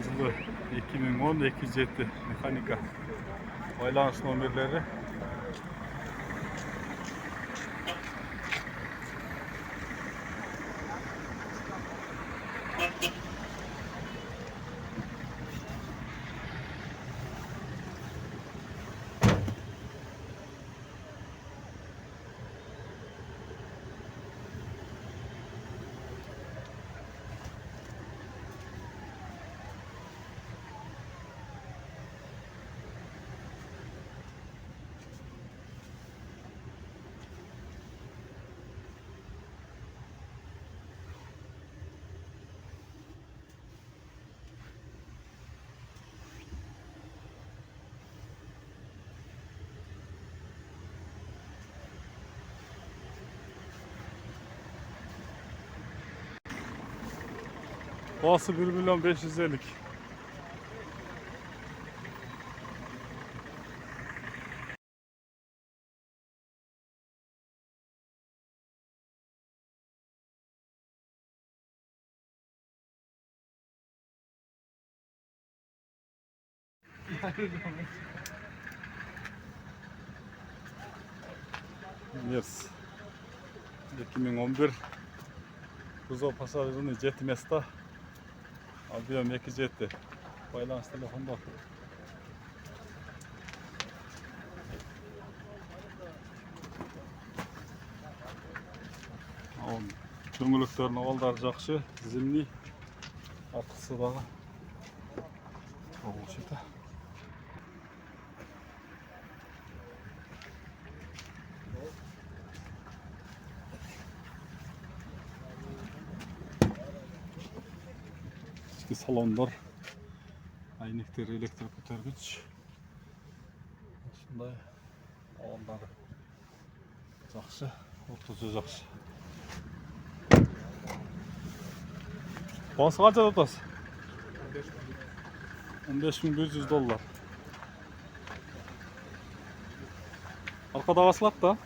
жылы 2010-207 mekanika байланış номерлері. Boğası 1.550.000. Yes. 2011 Kuzo pasajını jetmesta. Abiyorum 207. Байланış telefonu bak. Дөңгелектердің авалдары жақсы, зимний. Артқысы дағы. Ол шеті. İçki salonlar. Әйнектер электр көтергіч. Осындай авалдары жақсы, ортасы жақсы. Басы қанша тұтасы? $15.100. Arkada asılak da.